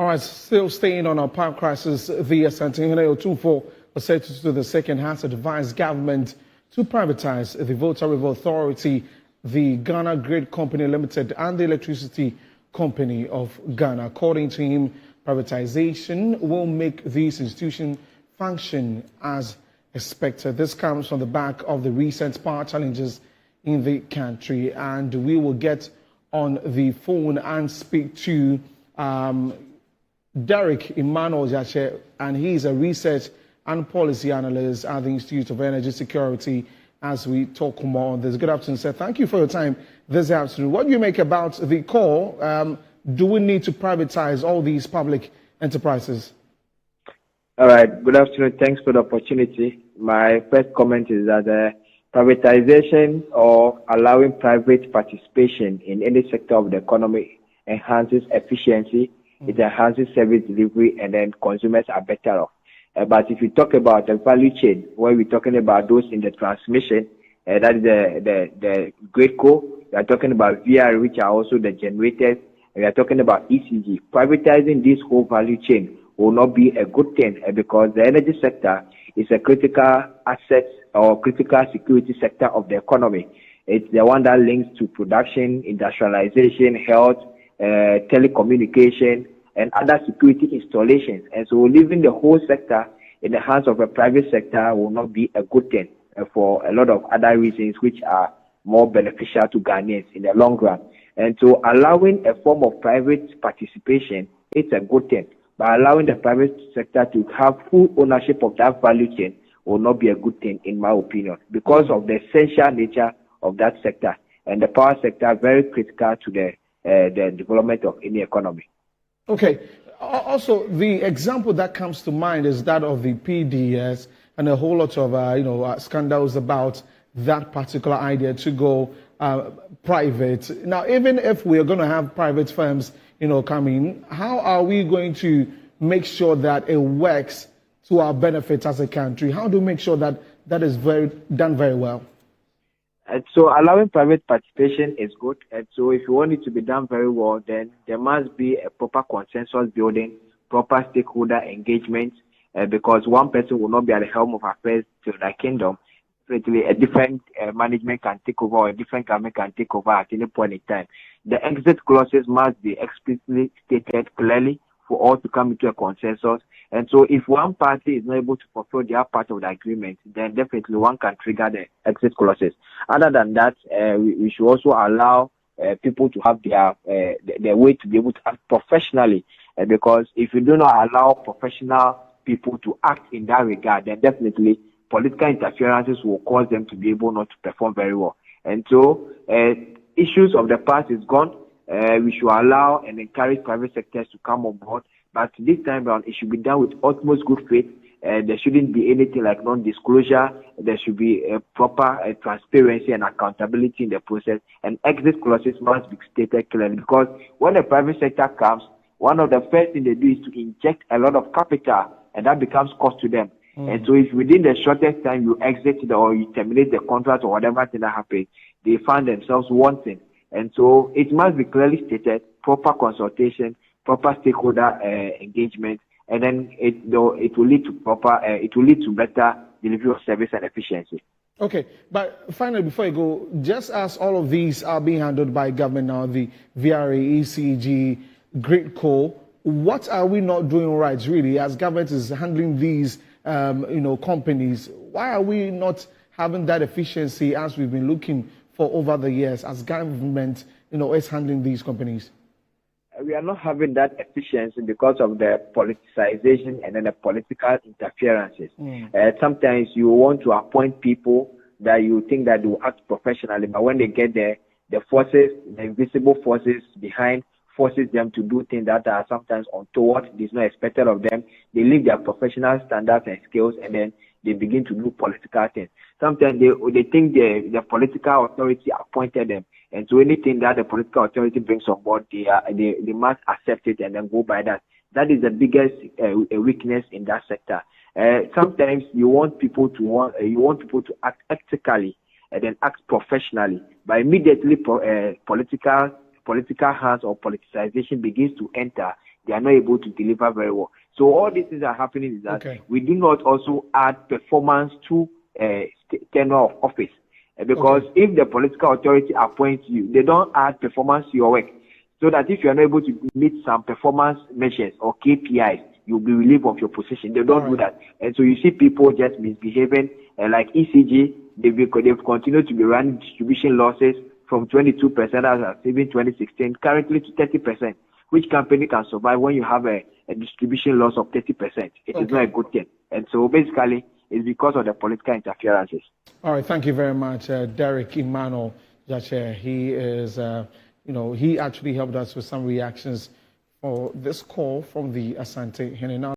All right, still staying on our power crisis, the Asantehene Otumfuo was said to the second has advised government to privatize the Volta River Authority, the Ghana Grid Company Limited, and the Electricity Company of Ghana. According to him, privatization will make these institutions function as expected. This comes from the back of the recent power challenges in the country, and we will get on the phone and speak to Derek Emmanuel Jache, and he is a research and policy analyst at the Institute of Energy Security as we talk more on this. Good afternoon, sir. Thank you for your time this afternoon. What do you make about the call? Do we need to privatize all these public enterprises? All right. Good afternoon. Thanks for the opportunity. My first comment is that privatization or allowing private participation in any sector of the economy enhances efficiency, it enhances service delivery, and then consumers are better off. But if you talk about the value chain, where we're talking about those in the transmission, that is the GRIDCO, we are talking about VRA, which are also the generators, and we are talking about ECG. Privatizing this whole value chain will not be a good thing because the energy sector is a critical asset or critical security sector of the economy. It's the one that links to production, industrialization, health, telecommunication, and other security installations. And so leaving the whole sector in the hands of a private sector will not be a good thing for a lot of other reasons which are more beneficial to Ghanaians in the long run. And so allowing a form of private participation, it's a good thing. But allowing the private sector to have full ownership of that value chain will not be a good thing, in my opinion, because of the essential nature of that sector. And the power sector very critical to the development of any economy. Okay. Also, the example that comes to mind is that of the PDS and a whole lot of scandals about that particular idea to go private. Now, even if we are going to have private firms, coming, how are we going to make sure that it works to our benefit as a country? How do we make sure that that is done very well? And so allowing private participation is good. And so if you want it to be done very well, then there must be a proper consensus building, proper stakeholder engagement, because one person will not be at the helm of affairs to the kingdom. Definitely, a different management can take over, or a different government can take over at any point in time. The exit clauses must be explicitly stated clearly for all to come into a consensus. And so if one party is not able to fulfill their part of the agreement, then definitely one can trigger the exit clauses. Other than that, we should also allow people to have their way to be able to act professionally. Because if you do not allow professional people to act in that regard, then definitely political interferences will cause them to be able not to perform very well. And so issues of the past is gone. We should allow and encourage private sectors to come on board. But this time around, it should be done with utmost good faith. There shouldn't be anything like non-disclosure. There should be a proper transparency and accountability in the process. And exit clauses must be stated clearly. Because when the private sector comes, one of the first things they do is to inject a lot of capital, and that becomes cost to them. And so if within the shortest time you exit or you terminate the contract or whatever thing that happens, they find themselves wanting. And so it must be clearly stated, proper consultation, proper stakeholder engagement, and then it will lead to better delivery of service and efficiency. Okay, but finally, before you go, just as all of these are being handled by government now, the VRA, ECG, GRIDCO, what are we not doing right, really, as government is handling these companies? Why are we not having that efficiency as we've been looking for over the years as government, is handling these companies? We are not having that efficiency because of the politicization and then the political interferences. Sometimes you want to appoint people that you think that they will act professionally, but when they get there, the forces, the invisible forces behind, forces them to do things that are sometimes untoward. It's not expected of them. They leave their professional standards and skills, and then they begin to do political things. Sometimes they think the political authority appointed them, and so anything that the political authority brings on board, they must accept it and then go by that. That is the biggest weakness in that sector. Sometimes you want people to act ethically and then act professionally, but immediately political hands or politicization begins to enter, they are not able to deliver very well. So all these things are happening is that we do not also add performance to tenure of office. Because if the political authority appoints you, they don't add performance to your work. So that if you are not able to meet some performance measures or KPIs, you'll be relieved of your position. They don't do that. And so you see people just misbehaving, like ECG, they've continued to be running distribution losses from 22% as even 2016, currently to 30%. Which company can survive when you have a distribution loss of 30%? It is not a good thing. And so basically, it's because of the political interferences. All right, thank you very much, Derek Emmanuel Jache. He is, he actually helped us with some reactions for this call from the Asante Hene.